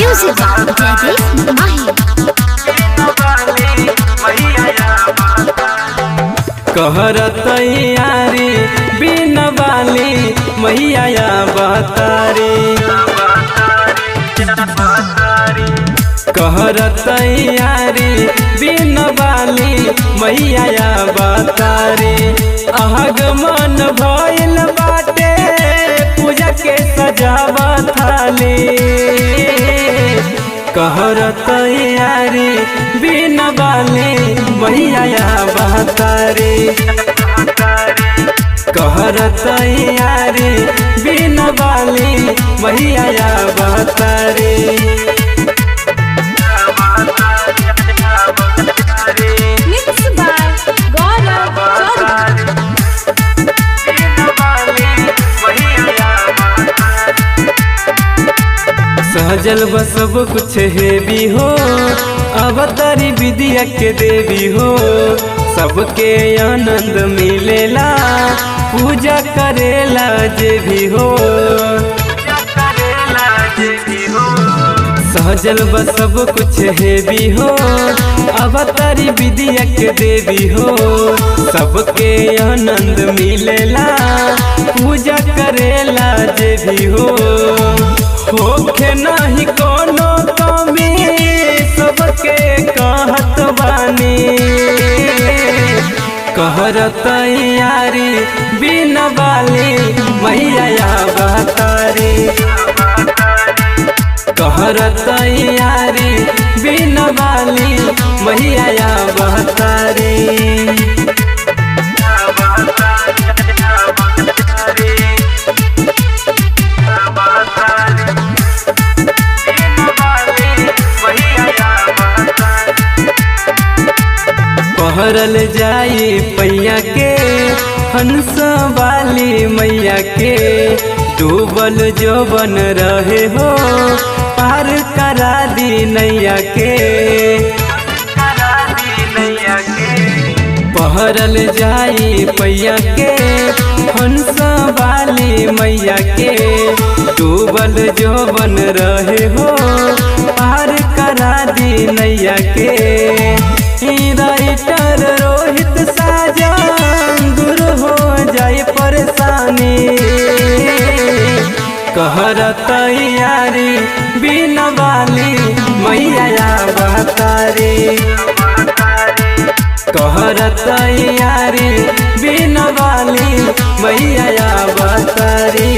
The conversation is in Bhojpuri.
Music by Jagdish Mahi. कहर तैयारी बिन वाली मैया बतारी कहर तैयारी बिन वाली मैया बतारी आगमन भइल बाटे पूजा के सजावा थाली कहर तैयारी बिन वाली मैया बतारी कहर तैयारी बिन वाली मैया बतारी Mixed by Gaurav Chaudhary. Saizal व सब कुछ हेवी हो अवतारी विद्या के देवी हो सबके आनंद मिलेला पूजा करेला जे भी हो सहजल व सब कुछ हेवी हो अवतारी विद्या के देवी हो सबके आनंद मिलेला पूजा करेला जे भी हो होखे नहीं कोनो कमी सबके कहत बानी कहर तैयारी बिन वाली मैया बतारी कहर तैयारी बिन वाली मैया बतारी पहरल जाई पैया के हंस वाली मैया के डूबल जो बन रहे हो पार करा दी नैया के पहरल जाई पैया के हंस वाली मैया के डूबल जो बन रहे हो पार करा दी नैया के राइटर रोहित साजन दूर हो जाए परेशानी कहर तैयारी बिन वाली मैया बतारी कहर तैयारी बिन वाली मैया बतारी।